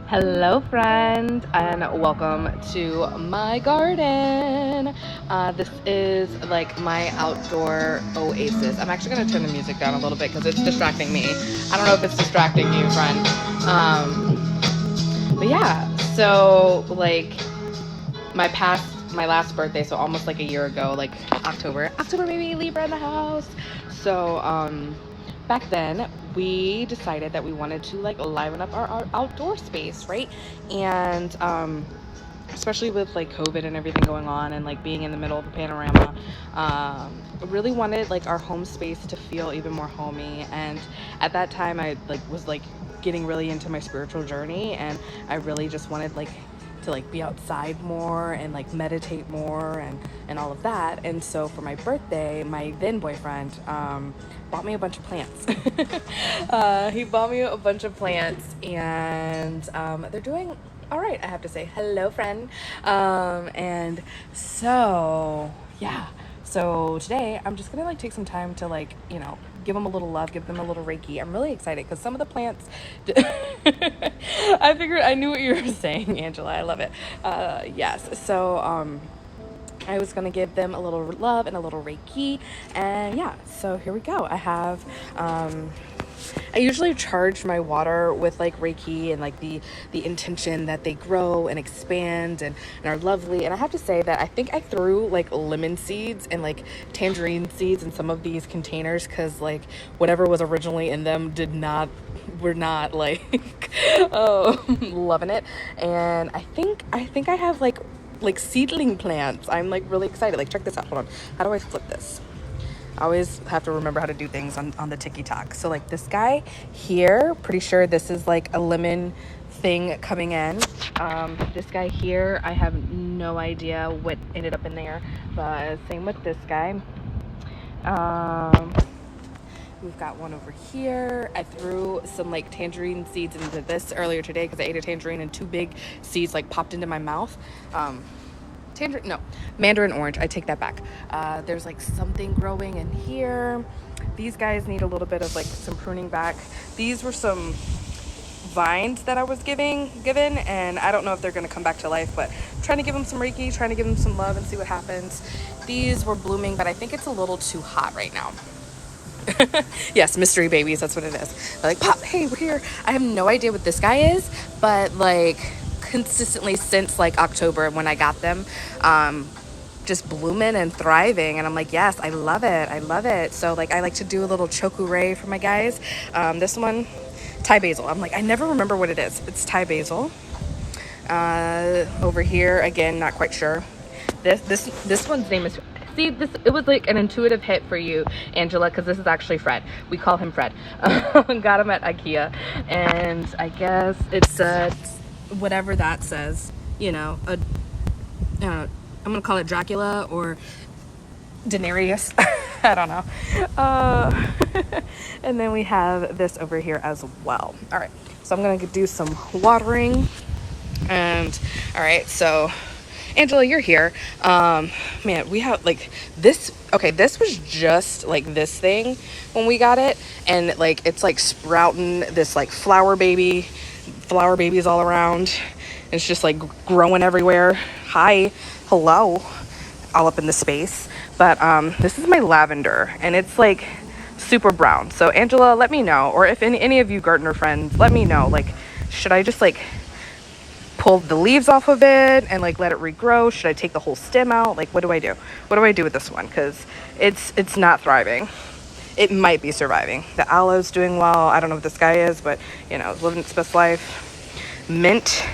Hello, friend, and welcome to my garden. This is like my outdoor oasis. I'm actually going to turn the music down a little bit because it's distracting me. I don't know if it's distracting you, friend. But yeah, so like my last birthday, so almost like a year ago, like October maybe, Libra in the house. So back then we decided that we wanted to like liven up our outdoor space, right? And especially with like COVID and everything going on and like being in the middle of a panorama, really wanted like our home space to feel even more homey. And at that time I like was like getting really into my spiritual journey, and I really just wanted like to like be outside more and like meditate more and all of that. And so for my birthday, my then boyfriend bought me a bunch of plants. He bought me a bunch of plants, and they're doing all right, I have to say. Hello, friend. And so yeah, so today I'm just gonna like take some time to like, give them a little love, give them a little Reiki. I'm really excited because some of the plants I knew what you were saying, Angela. I love it. Yes. So I was gonna give them a little love and a little Reiki, and yeah, so here we go. I usually charge my water with like Reiki and like the intention that they grow and expand and are lovely. And I have to say that I think I threw like lemon seeds and like tangerine seeds in some of these containers because like whatever was originally in them were not like oh, loving it. And I think I have like seedling plants. I'm like really excited. Like, check this out. Hold on. How do I flip this? I always have to remember how to do things on the TikTok. So like this guy here, pretty sure this is like a lemon thing coming in. This guy here, I have no idea what ended up in there, but same with this guy. We've got one over here. I threw some like tangerine seeds into this earlier today because I ate a tangerine and two big seeds like popped into my mouth. Mandarin orange. I take that back. There's like something growing in here. These guys need a little bit of like some pruning back. These were some vines that I was given, and I don't know if they're going to come back to life, but I'm trying to give them some Reiki, trying to give them some love and see what happens. These were blooming, but I think it's a little too hot right now. Yes, mystery babies, that's what it is. They're like, pop, hey, we're here. I have no idea what this guy is, but like consistently since like October when I got them, just blooming and thriving, and I'm like, yes, I love it. So like I like to do a little chokurei for my guys. This one, Thai basil. I'm like, I never remember what it is. It's Thai basil. Over here again, not quite sure. This one's name is, see, this, it was like an intuitive hit for you, Angela, because this is actually Fred. We call him Fred. Got him at IKEA, and I guess it's whatever that says, I'm gonna call it Dracula or Daenerys. I don't know. And then we have this over here as well. All right, so I'm gonna do some watering. And all right, so Angela, you're here. Man, we have like this. Okay, this was just like this thing when we got it, and like it's like sprouting this like flower babies all around. It's just like growing everywhere. Hi, hello, all up in the space. But this is my lavender, and it's like super brown. So Angela, let me know, or if any of you gardener friends, let me know. Like, should I just like pull the leaves off of it and like let it regrow? Should I take the whole stem out? Like, what do I do? What do I do with this one? Because it's not thriving. It might be surviving. The aloe's doing well. I don't know what this guy is, but living its best life. Mint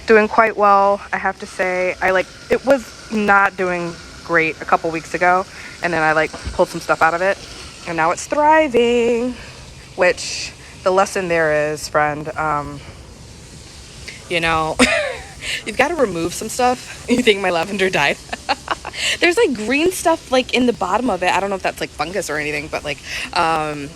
doing quite well, I have to say. It was not doing great a couple weeks ago, and then I like pulled some stuff out of it, and now it's thriving. Which the lesson there is, friend, you've got to remove some stuff. You think my lavender died? There's like green stuff like in the bottom of it. I don't know if that's like fungus or anything, but like the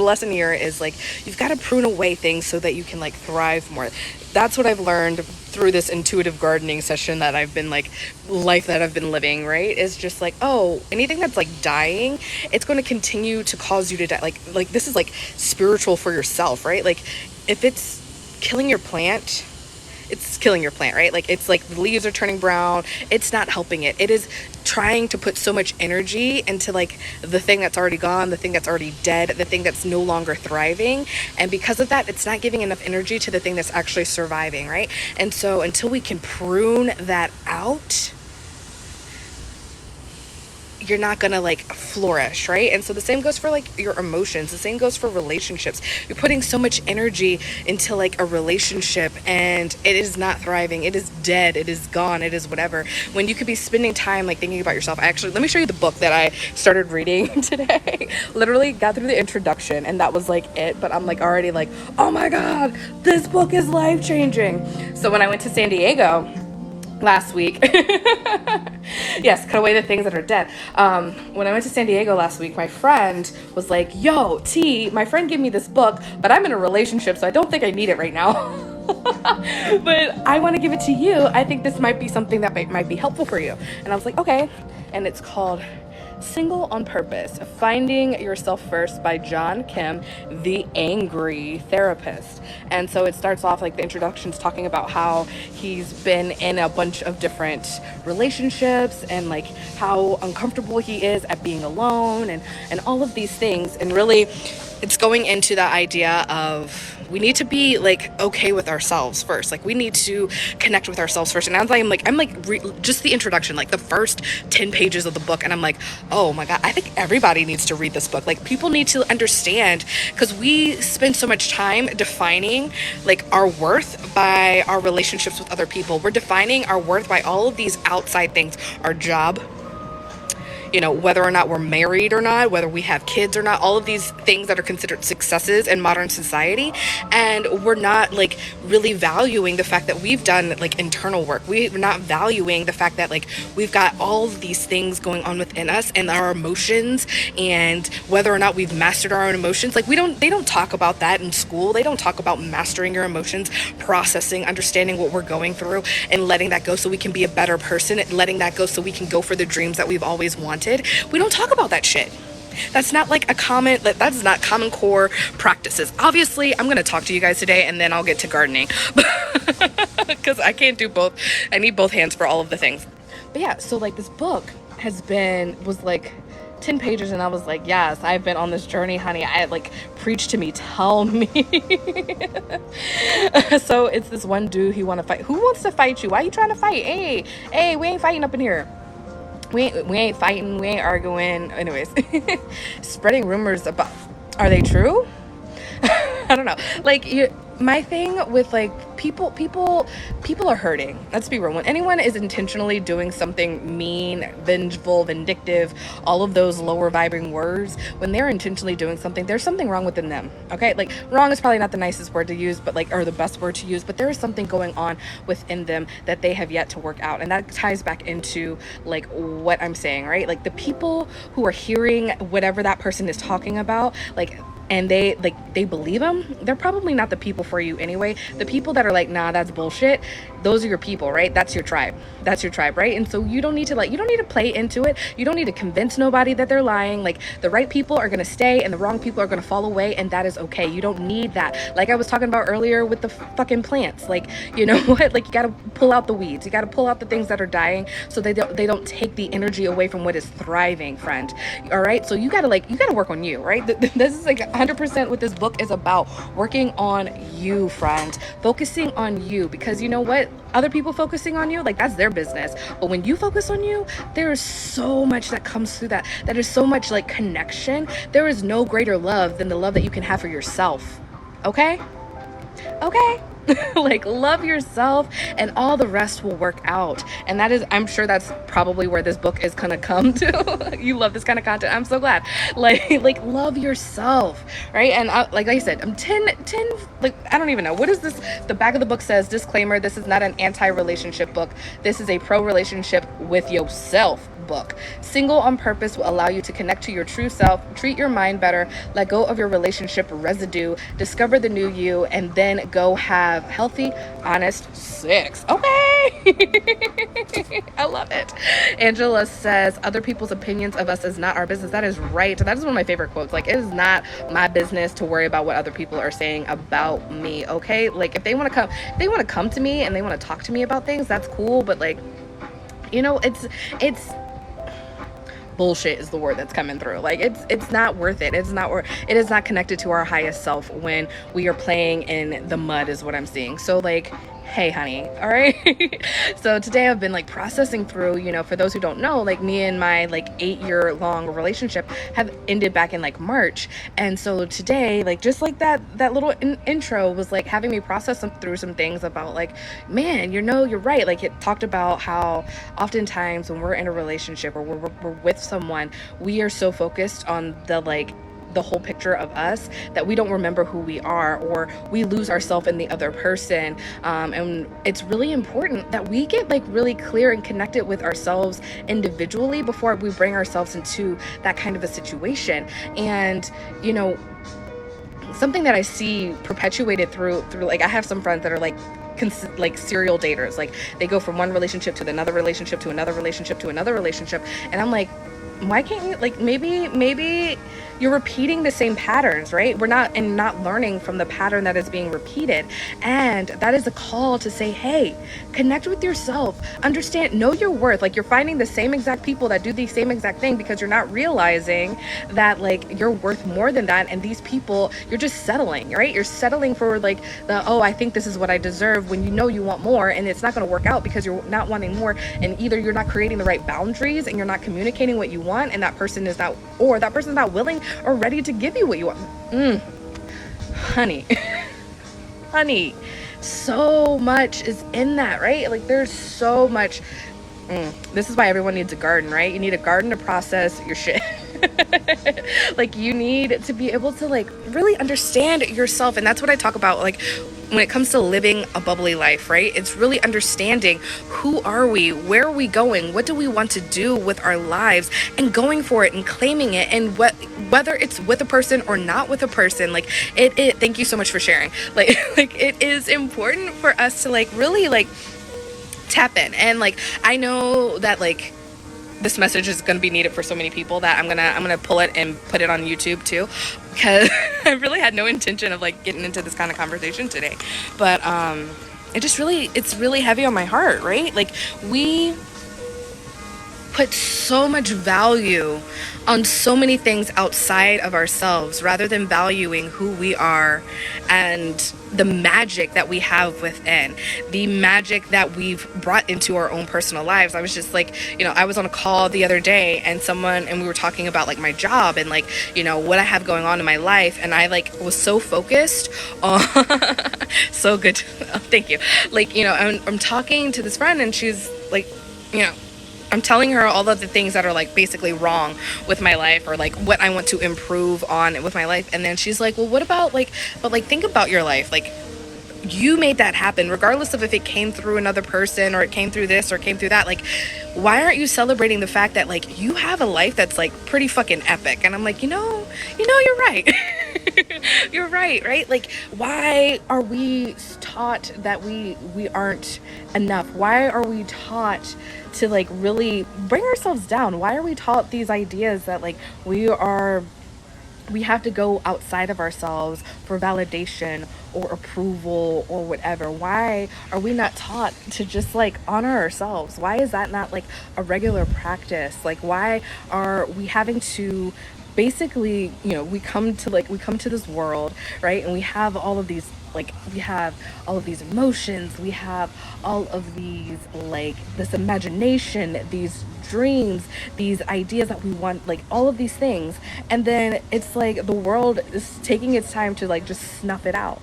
lesson here is like you've got to prune away things so that you can like thrive more. That's what I've learned through this intuitive gardening session that I've been like life that I've been living, right? Is just like, oh, anything that's like dying, it's going to continue to cause you to die. Like this is like spiritual for yourself, right? Like if it's killing your plant, it's killing your plant, right? Like, it's like the leaves are turning brown. It's not helping it. It is trying to put so much energy into like the thing that's already gone, the thing that's already dead, the thing that's no longer thriving. And because of that, it's not giving enough energy to the thing that's actually surviving, right? And so until we can prune that out, you're not gonna like flourish, right? And so the same goes for like your emotions, the same goes for relationships. You're putting so much energy into like a relationship and it is not thriving, it is dead, it is gone, it is whatever, when you could be spending time like thinking about yourself. Actually, let me show you the book that I started reading today. Literally got through the introduction and that was like it, but I'm like already like, oh my god, this book is life-changing. So when I went to San Diego last week, yes, cut away the things that are dead. When I went to San Diego last week, my friend was like, yo, T, my friend gave me this book, but I'm in a relationship, so I don't think I need it right now. But I want to give it to you. I think this might be something that might be helpful for you. And I was like, okay. And it's called Single on Purpose, Finding Yourself First by John Kim, the Angry Therapist. And so it starts off like the introduction's talking about how he's been in a bunch of different relationships and like how uncomfortable he is at being alone and all of these things. And really it's going into the idea of we need to be like okay with ourselves first. Like we need to connect with ourselves first. And as I'm just the introduction, like the first 10 pages of the book, and I'm like, oh my god, I think everybody needs to read this book. Like people need to understand, because we spend so much time defining like our worth by our relationships with other people. We're defining our worth by all of these outside things, our job, you know, whether or not we're married or not, whether we have kids or not, all of these things that are considered successes in modern society. And we're not like really valuing the fact that we've done like internal work. We're not valuing the fact that like we've got all of these things going on within us and our emotions, and whether or not we've mastered our own emotions. Like they don't talk about that in school. They don't talk about mastering your emotions, processing, understanding what we're going through and letting that go so we can be a better person, letting that go so we can go for the dreams that we've always wanted. We don't talk about that shit. That's not like that's not common core practices. Obviously, I'm going to talk to you guys today and then I'll get to gardening because I can't do both. I need both hands for all of the things. But yeah, so like this book was like 10 pages and I was like, yes, I've been on this journey, honey. I like, preach to me, tell me. So it's this one dude, he want to fight. Who wants to fight you? Why are you trying to fight? Hey, we ain't fighting up in here. We ain't fighting, we ain't arguing. Anyways, spreading rumors about, are they true? I don't know. Like my thing with like people are hurting. Let's be real. When anyone is intentionally doing something mean, vengeful, vindictive, all of those lower vibrating words, when they're intentionally doing something, there's something wrong within them. Okay? Like wrong is probably not the nicest word to use, but like, or the best word to use, but there is something going on within them that they have yet to work out. And that ties back into like what I'm saying, right? Like the people who are hearing whatever that person is talking about, like, and they believe them, they're probably not the people for you anyway. The people that are like, nah, that's bullshit, those are your people, right? That's your tribe, right? And so you don't need to play into it. You don't need to convince nobody that they're lying. Like the right people are going to stay and the wrong people are going to fall away, and that is okay. You don't need that. Like I was talking about earlier with the fucking plants, like, you know what, like you got to pull out the weeds, you got to pull out the things that are dying so they don't take the energy away from what is thriving, friend. All right, so you got to work on you, right? This is like 100% what this book is about. Working on you, friend. Focusing on you, because you know what? Other people focusing on you, like that's their business. But when you focus on you, there is so much that comes through that. That is so much like connection. There is no greater love than the love that you can have for yourself. Okay? Like love yourself and all the rest will work out. And that is, I'm sure that's probably where this book is gonna come to. You love this kind of content, I'm so glad. Like love yourself, right? And like I said, I'm 10 like I don't even know what is this. The back of the book says, disclaimer, this is not an anti-relationship book, this is a pro-relationship with yourself book. Single on Purpose will allow you to connect to your true self, treat your mind better, let go of your relationship residue, discover the new you, and then go have have healthy, honest sex. Okay. I love it. Angela says, other people's opinions of us is not our business. That is right. That is one of my favorite quotes. Like, it is not my business to worry about what other people are saying about me. Okay. Like, if they want to come to me and they want to talk to me about things, that's cool. But like, you know, it's bullshit is the word that's coming through. Like, it's not worth it. It is not connected to our highest self when we are playing in the mud, is what I'm seeing. So like, hey honey, all right. So today I've been like processing through, you know, for those who don't know, like me and my like 8-year-long relationship have ended back in like March. And so today, like, just like that little intro was like having me process through some things about like, man, you know, you're right. Like, it talked about how oftentimes when we're in a relationship or we're with someone, we are so focused on the whole picture of us that we don't remember who we are, or we lose ourselves in the other person. And it's really important that we get like really clear and connected with ourselves individually before we bring ourselves into that kind of a situation. And, you know, something that I see perpetuated through like, I have some friends that are like serial daters. Like, they go from one relationship to another relationship to another relationship to another relationship. And I'm like, why can't you, like, maybe you're repeating the same patterns, right? We're not learning from the pattern that is being repeated. And that is a call to say, hey, connect with yourself, understand, know your worth. Like, you're finding the same exact people that do the same exact thing because you're not realizing that like you're worth more than that. And these people, you're just settling, right? You're settling for like I think this is what I deserve, when you know you want more, and it's not going to work out because you're not wanting more. And either you're not creating the right boundaries and you're not communicating what you want, and that person's not willing or ready to give you what you want. Honey, honey, so much is in that, right? Like, there's so much. This is why everyone needs a garden, right? You need a garden to process your shit. Like, you need to be able to like really understand yourself. And that's what I talk about, like, when it comes to living a bubbly life, right? It's really understanding, who are we, where are we going, what do we want to do with our lives, and going for it and claiming it. And whether it's with a person or not with a person, like it thank you so much for sharing. Like it is important for us to like really like tap in. And like, I know that like this message is going to be needed for so many people that I'm gonna pull it and put it on YouTube too, because I really had no intention of like getting into this kind of conversation today. But it's really heavy on my heart, right? Like, we put so much value on so many things outside of ourselves rather than valuing who we are and the magic that we have within, the magic that we've brought into our own personal lives. I was just like, you know, I was on a call the other day and we were talking about like my job and like, you know, what I have going on in my life. And I like was so focused on, so good. Thank you. Like, you know, I'm talking to this friend and she's like, you know, I'm telling her all of the things that are like basically wrong with my life, or like what I want to improve on with my life. And then she's like, well, what about like, but like, think about your life. Like, you made that happen, regardless of if it came through another person or it came through this or came through that. Like, why aren't you celebrating the fact that like you have a life that's like pretty fucking epic? And I'm like, you know, you're right. You're right? Like, why are we taught that we aren't enough? Why are we taught to like really bring ourselves down? Why are we taught these ideas that like we have to go outside of ourselves for validation or approval or whatever? Why are we not taught to just like honor ourselves? Why is that not like a regular practice? Like, why are we having to basically, you know, we come to this world, right? And we have all of these emotions, we have all of these like this imagination, these dreams, these ideas that we want, like all of these things. And then it's like the world is taking its time to like just snuff it out.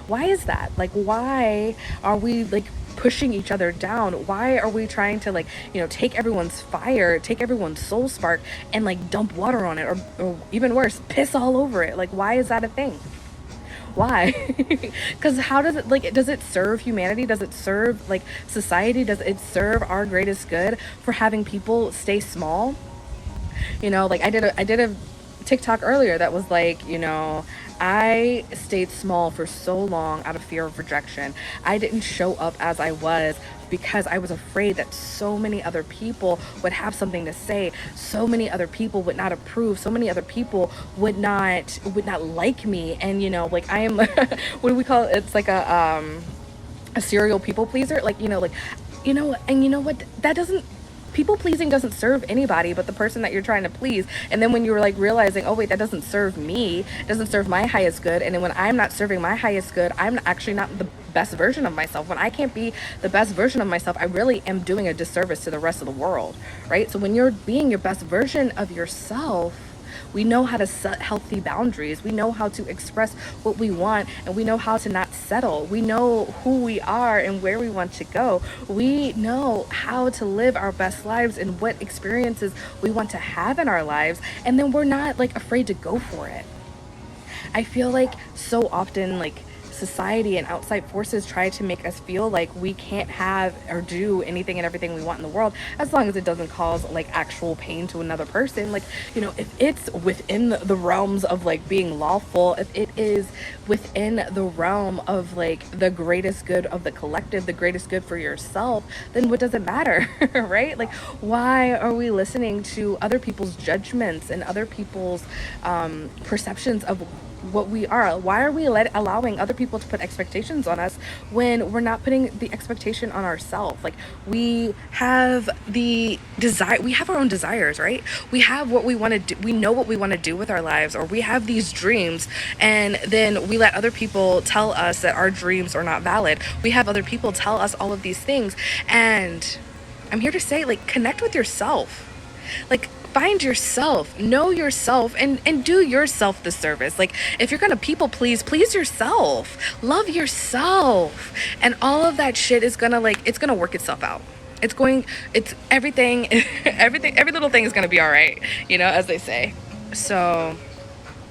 Why is that? Like, why are we like pushing each other down? Why are we trying to like, you know, take everyone's fire, take everyone's soul spark and like dump water on it, or even worse, piss all over it? Like, why is that a thing? Why? Because how does it, like, does it serve humanity? Does it serve like society? Does it serve our greatest good for having people stay small? You know, like I did a TikTok earlier that was like, you know, I stayed small for so long out of fear of rejection. I didn't show up as I was because I was afraid that so many other people would have something to say. So many other people would not approve. So many other people would not like me. And like I am, what do we call it? It's like a serial people pleaser. Like, and you know what? That doesn't, people pleasing doesn't serve anybody but the person that you're trying to please. And then when you're like realizing, oh wait, that doesn't serve me, doesn't serve my highest good. And then when I'm not serving my highest good, I'm actually not the best version of myself. When I can't be the best version of myself, I really am doing a disservice to the rest of the world, right? So when you're being your best version of yourself, we know how to set healthy boundaries. We know how to express what we want, and we know how to not settle. We know who we are and where we want to go. We know how to live our best lives and what experiences we want to have in our lives. And then we're not like afraid to go for it. I feel like so often, like, society and outside forces try to make us feel like we can't have or do anything and everything we want in the world, as long as it doesn't cause like actual pain to another person. Like, if it's within the realms of like being lawful, if it is within the realm of like the greatest good of the collective, the greatest good for yourself, then what does it matter? Right? Like, why are we listening to other people's judgments and other people's perceptions of what we are? Why are we allowing other people to put expectations on us when we're not putting the expectation on ourselves? Like, we have the desire, we have our own desires, right? We have what we want to do. We know what we want to do with our lives, or we have these dreams, and then we let other people tell us that our dreams are not valid. We have other people tell us all of these things, and I'm here to say, like, connect with yourself. Like, find yourself, know yourself, and do yourself the service. Like, if you're gonna people please yourself, love yourself, and all of that shit is gonna, like, it's gonna work itself out. It's everything, every little thing is gonna be all right, as they say. So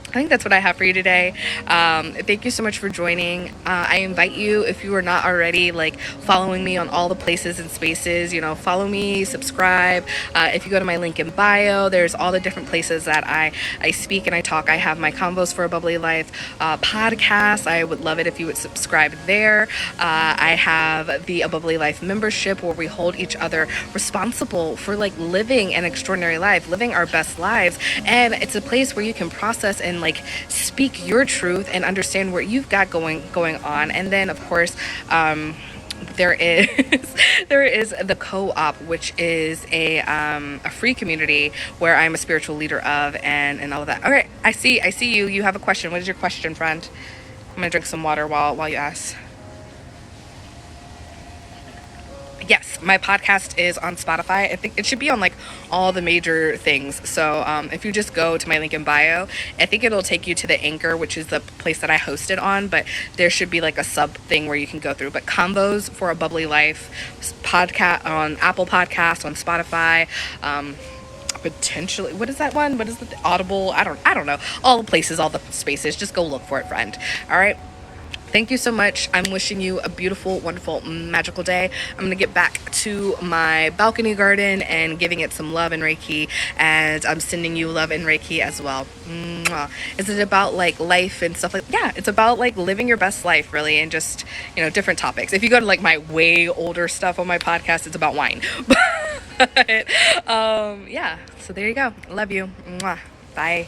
I think that's what I have for you today. Thank you so much for joining. I invite you, if you are not already, like, following me on all the places and spaces, follow me, subscribe. If you go to my link in bio, there's all the different places that I speak and I talk. I have my Convos for a Bubbly Life podcast. I would love it if you would subscribe there. I have the A Bubbly Life membership, where we hold each other responsible for, like, living an extraordinary life, living our best lives. And it's a place where you can process and, like, speak your truth and understand what you've got going on. And then, of course, there is the co-op, which is a free community where I'm a spiritual leader of, and all of that. Okay, I see you. You have a question. What is your question, friend? I'm gonna drink some water while you ask. Yes, my podcast is on Spotify. I think it should be on, like, all the major things. So if you just go to my link in bio, I think it'll take you to the Anchor, which is the place that I host it on. But there should be like a sub thing where you can go through. But Convos for a Bubbly Life podcast on Apple Podcasts, on Spotify. Potentially, what is that one? What is the Audible? I don't know. All the places, all the spaces. Just go look for it, friend. All right. Thank you so much. I'm wishing you a beautiful, wonderful, magical day. I'm going to get back to my balcony garden and giving it some love and Reiki, and I'm sending you love and Reiki as well. Mwah. Is it about, like, life and stuff like that? Yeah, it's about, like, living your best life, really, and just, different topics. If you go to, like, my way older stuff on my podcast, it's about wine. But, yeah, so there you go. Love you. Mwah. Bye.